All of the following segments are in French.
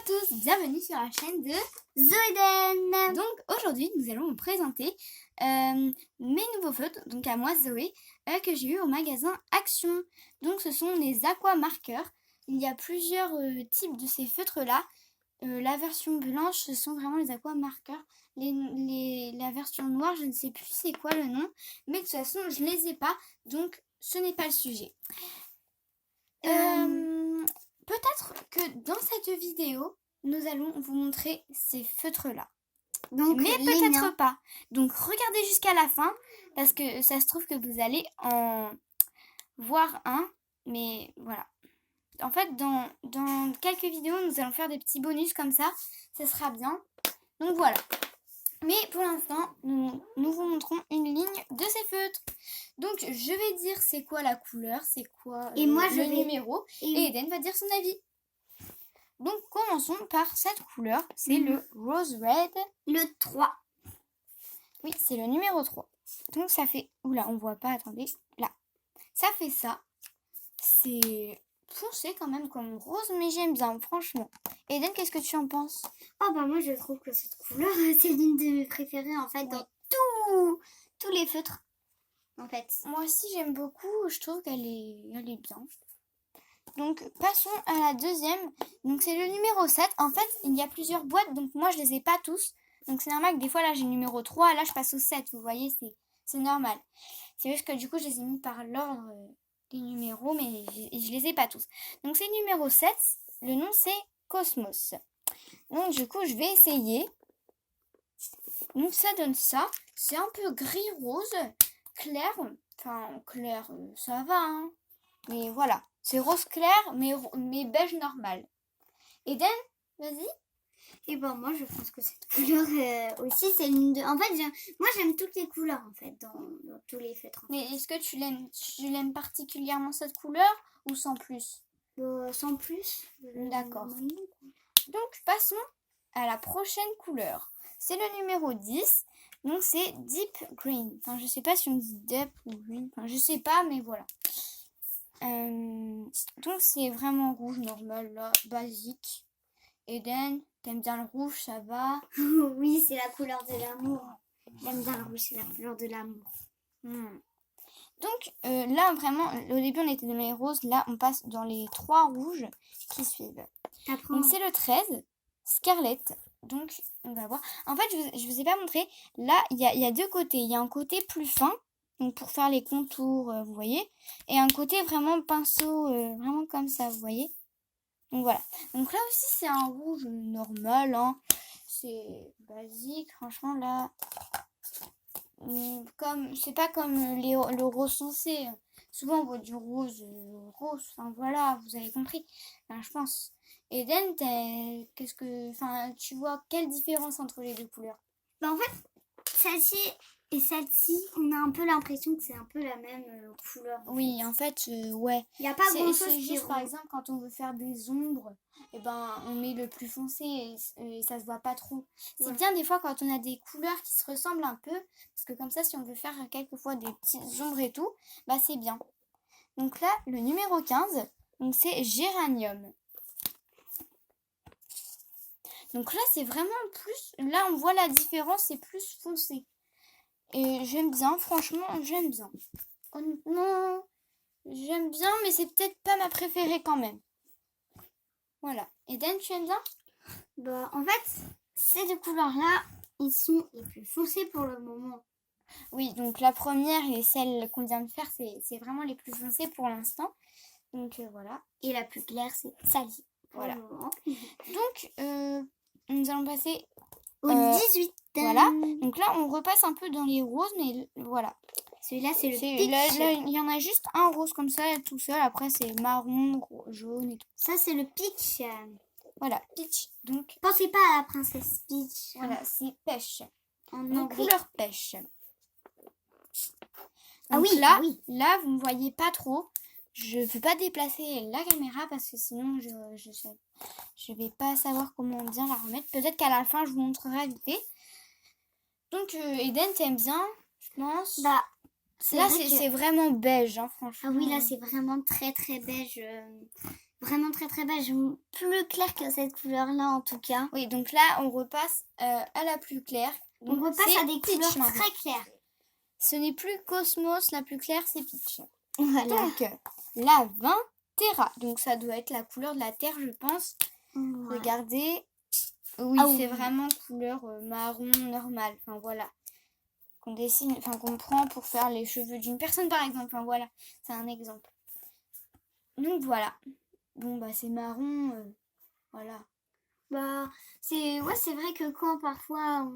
à tous, bienvenue sur la chaîne de Zoéden. Donc aujourd'hui nous allons vous présenter mes nouveaux feutres, donc à moi Zoé, que j'ai eu au magasin Action. Donc ce sont les aqua marqueurs. Il y a plusieurs types de ces feutres là. La version blanche ce sont vraiment les aqua marqueurs. La version noire je ne sais plus c'est quoi le nom, mais de toute façon je ne les ai pas, donc ce n'est pas le sujet. Peut-être que dans cette vidéo, nous allons vous montrer ces feutres-là. Mais peut-être pas. Donc regardez jusqu'à la fin, parce que ça se trouve que vous allez en voir un. Mais voilà. En fait, dans quelques vidéos, nous allons faire des petits bonus comme ça. Ça sera bien. Donc voilà. Mais pour l'instant, nous vous montrons une ligne de ces feutres. Donc je vais dire c'est quoi la couleur, c'est quoi le numéro, et Eden va dire son avis. Donc commençons par cette couleur, c'est le Rose Red. Le 3. Oui, c'est le numéro 3. Donc ça fait... Oula, on voit pas, attendez. Là. Ça fait ça. C'est foncé quand même comme rose, mais j'aime bien, franchement. Eden, qu'est-ce que tu en penses? Oh bah moi je trouve que cette couleur, c'est l'une de mes préférées en fait dans tous les feutres. En fait. Moi aussi j'aime beaucoup, je trouve qu'elle est bien. Donc passons à la deuxième. Donc c'est le numéro 7. En fait, il y a plusieurs boîtes, donc moi je les ai pas tous. Donc c'est normal que des fois là j'ai le numéro 3, là je passe au 7, vous voyez, c'est normal. C'est juste que du coup je les ai mis par l'ordre des numéros, mais je les ai pas tous. Donc c'est le numéro 7, le nom c'est Cosmos. Donc du coup je vais essayer. Donc ça donne ça, c'est un peu gris-rose, clair, enfin clair, ça va hein. Mais voilà, c'est rose clair, mais beige normal. Eden, vas-y. Et ben moi je pense que cette couleur aussi c'est l'une de... En fait moi j'aime toutes les couleurs en fait dans tous les feutres. Mais est-ce que tu l'aimes particulièrement cette couleur ou sans plus? Sans plus. D'accord. Donc passons à la prochaine couleur. C'est le numéro 10. Donc c'est Deep Green. Enfin je sais pas si on dit Deep ou Green. Enfin je sais pas mais voilà. Donc c'est vraiment rouge normal là, basique. Eden, t'aimes bien le rouge, ça va? Oui, c'est la couleur de l'amour. J'aime bien le rouge, c'est la couleur de l'amour. Donc là vraiment, au début on était dans les roses, là on passe dans les 3 rouges qui suivent. Donc c'est le 13, Scarlett. Donc on va voir. En fait je vous ai pas montré, là il y a deux côtés. Il y a un côté plus fin, donc pour faire les contours, vous voyez. Et un côté vraiment pinceau, vraiment comme ça, vous voyez. Donc voilà. Donc là aussi c'est un rouge normal, hein. C'est basique, franchement là. C'est pas comme le rose foncé. Souvent on voit du rose, enfin voilà, vous avez compris. Enfin, je pense. Eden, tu vois quelle différence entre les deux couleurs? En fait, celle-ci et celle-ci, on a un peu l'impression que c'est un peu la même couleur. Oui, en fait, ouais. Il n'y a pas grand-chose C'est juste, par exemple, quand on veut faire des ombres, on met le plus foncé et ça se voit pas trop. C'est bien des fois quand on a des couleurs qui se ressemblent un peu, parce que comme ça, si on veut faire quelquefois des petites ombres et tout, bah c'est bien. Donc là, le numéro 15, donc c'est Géranium. Donc là, c'est vraiment plus... Là, on voit la différence, c'est plus foncé. Et j'aime bien, franchement, j'aime bien. Honnêtement, j'aime bien, mais c'est peut-être pas ma préférée quand même. Voilà. Eden, tu aimes bien? En fait, ces deux couleurs-là, ils sont les plus foncés pour le moment. Oui, donc la première et celle qu'on vient de faire, c'est vraiment les plus foncés pour l'instant. Donc voilà. Et la plus claire, c'est celle-ci. Voilà. Donc, nous allons passer au 18. Voilà. Donc là, on repasse un peu dans les roses, mais voilà. Celui-là, c'est le peach. Là, il y en a juste un rose comme ça, tout seul. Après, c'est marron, jaune et tout. Ça, c'est le peach. Voilà, peach. Donc, pensez pas à la princesse Peach. Voilà, c'est pêche. En couleur pêche. Donc ah oui, là, vous ne voyez pas trop. Je ne peux pas déplacer la caméra parce que sinon, je vais pas savoir comment bien la remettre. Peut-être qu'à la fin, je vous montrerai vite fait. Donc, Eden, t'aimes bien, je pense. Là, c'est vraiment beige, hein, franchement. Ah oui, là, c'est vraiment très, très beige. vraiment très très beige, plus clair que cette couleur-là en tout cas. Oui, donc là, on repasse à la plus claire. On Donc, repasse c'est à des Peach couleurs maintenant. très claires. Ce n'est plus Cosmos, la plus claire, c'est Peach. Voilà. Donc, la 20 Terra. Donc, ça doit être la couleur de la Terre, je pense. Ouais. Regardez. Oui, Ah c'est oui. vraiment couleur marron normale. Enfin, voilà. Qu'on dessine, enfin, qu'on prend pour faire les cheveux d'une personne, par exemple. Enfin, voilà. C'est un exemple. Donc, voilà. Bon, bah, c'est marron. Voilà. Bah, c'est vrai que quand parfois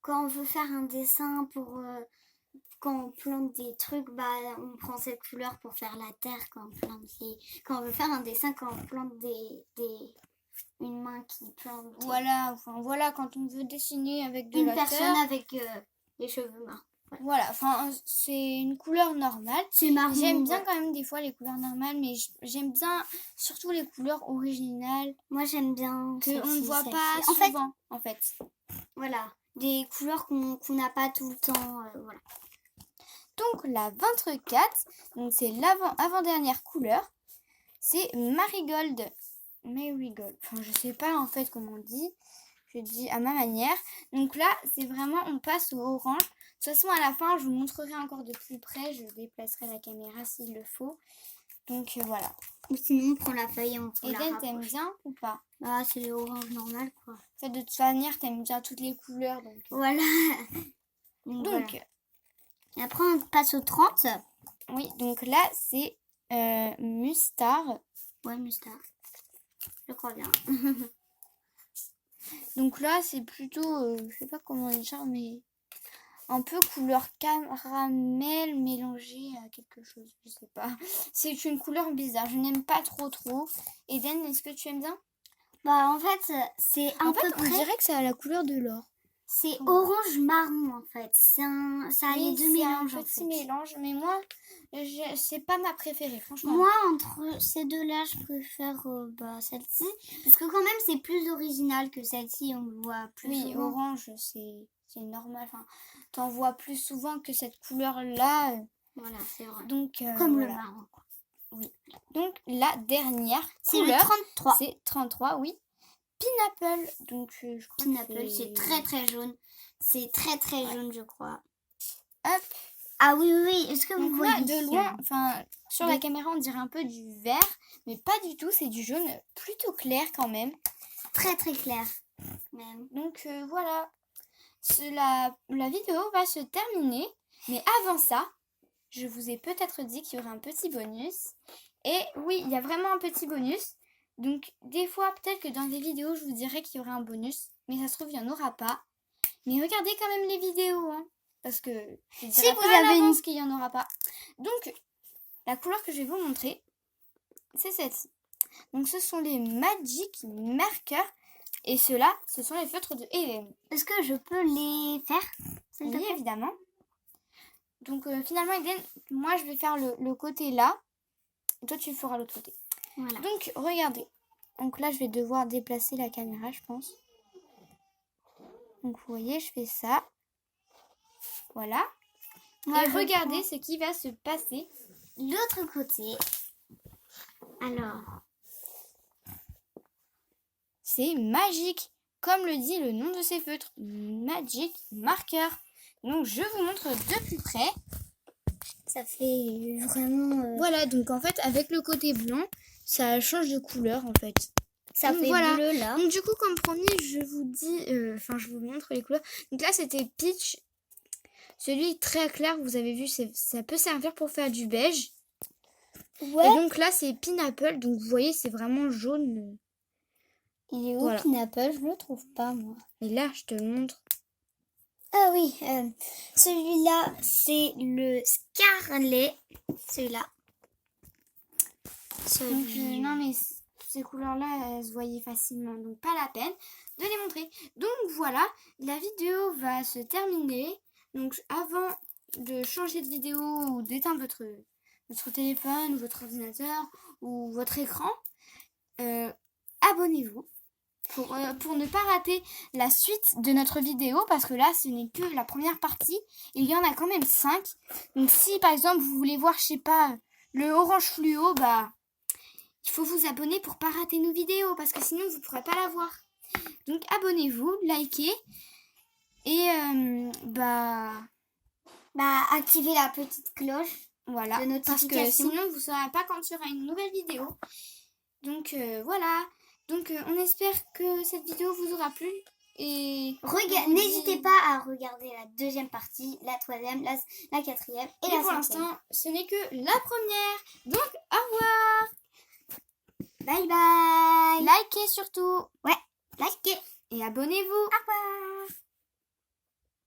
quand on veut faire un dessin pour quand on plante des trucs, bah on prend cette couleur pour faire la terre quand on veut faire un dessin, quand on plante une main qui plante Voilà, enfin voilà, quand on veut dessiner avec de une la personne terre, avec les cheveux marrons. voilà, enfin c'est une couleur normale. C'est marron. J'aime bien quand même des fois les couleurs normales, mais j'aime bien surtout les couleurs originales. Moi j'aime bien que on ne voit pas en fait, souvent, en fait. Voilà, des couleurs qu'on n'a pas tout le temps, voilà. Donc la 24, donc c'est l'avant-dernière couleur, c'est Marigold. Enfin je sais pas en fait comment on dit, je dis à ma manière. Donc là c'est vraiment, on passe au orange. De toute façon à la fin je vous montrerai encore de plus près, je déplacerai la caméra s'il le faut. Donc voilà. Ou sinon on prend la feuille et on la Eden, rapproche. t'aimes bien ou pas? Ah, c'est le orange normal quoi. En fait de toute manière t'aimes bien toutes les couleurs. Donc voilà. Donc voilà. Et après on passe au 30. Oui, donc là c'est Mustar. Ouais, Mustar. Je crois bien. Donc là c'est plutôt, je sais pas comment dire, mais un peu couleur caramel mélangé à quelque chose, je sais pas. C'est une couleur bizarre, je n'aime pas trop. Eden, est-ce que tu aimes bien? Bah en fait c'est En fait, on dirait que ça a la couleur de l'or. C'est orange marron en fait. Ça a les deux mélanges en fait. Mélange, mais moi c'est pas ma préférée franchement. Moi entre ces deux-là je préfère celle-ci parce que quand même c'est plus original que celle-ci, on le voit plus souvent. Oui, orange c'est normal, enfin t'en vois plus souvent que cette couleur là. Voilà, c'est vrai. Donc comme voilà. le marron quoi. Oui. Donc la dernière c'est couleur, le 33. C'est 33, oui. Pineapple. Donc je crois Pineapple, c'est très très jaune. C'est très très jaune, je crois. Hop. Ah oui, oui. Est-ce que vous Donc voyez là, de loin, enfin sur la caméra, on dirait un peu du vert, mais pas du tout. C'est du jaune plutôt clair quand même. Très très clair. Même. Donc voilà. La vidéo va se terminer. Mais avant ça, je vous ai peut-être dit qu'il y aurait un petit bonus. Et oui, il y a vraiment un petit bonus. Donc, des fois, peut-être que dans des vidéos, je vous dirais qu'il y aura un bonus. Mais ça se trouve, il n'y en aura pas. Mais regardez quand même les vidéos. Hein, parce que je dirais si pas vous à avez l'avance qu'il n'y en aura pas. Donc, la couleur que je vais vous montrer, c'est celle-ci. Donc, ce sont les Magic Markers. Et ceux-là, ce sont les feutres de Eden. Est-ce que je peux les faire? Oui, évidemment. Donc, finalement, Eden, moi, je vais faire le côté là. Et toi, tu feras l'autre côté. Voilà. Donc, regardez. Donc là, je vais devoir déplacer la caméra, je pense. Donc, vous voyez, je fais ça. Voilà. Moi, et regardez ce qui va se passer. L'autre côté. Alors. C'est magique. Comme le dit le nom de ces feutres. Magic Marker. Donc, je vous montre de plus près. Ça fait vraiment... Voilà, donc en fait, avec le côté blanc, ça change de couleur, en fait. Ça donc, fait voilà. bleu, là. Donc, du coup, comme promis, je vous dis... je vous montre les couleurs. Donc là, c'était Peach. Celui très clair, vous avez vu, ça peut servir pour faire du beige. Ouais. Et donc là, c'est Pineapple. Donc, vous voyez, c'est vraiment jaune. Il est où, voilà. Pineapple? Je le trouve pas, moi. Et là, je te le montre. Ah oui, celui-là, c'est le Scarlet. Celui-là. Donc, non, mais ces couleurs-là, elles se voyaient facilement. Donc, pas la peine de les montrer. Donc, voilà, la vidéo va se terminer. Donc, avant de changer de vidéo ou d'éteindre votre téléphone ou votre ordinateur ou votre écran, abonnez-vous. Pour ne pas rater la suite de notre vidéo, parce que là ce n'est que la première partie, il y en a quand même 5. Donc si par exemple vous voulez voir, je sais pas, le orange fluo, bah il faut vous abonner pour pas rater nos vidéos parce que sinon vous pourrez pas la voir. Donc abonnez-vous, likez et activez la petite cloche voilà, de notification. parce que sinon vous ne saurez pas quand il y aura une nouvelle vidéo. Donc voilà. Donc on espère que cette vidéo vous aura plu. Et n'hésitez pas à regarder la deuxième partie, la troisième, la quatrième et la pour cinquième. l'instant, ce n'est que la première. Donc au revoir. Bye bye. Likez surtout. Ouais, likez. Et abonnez-vous. Au revoir.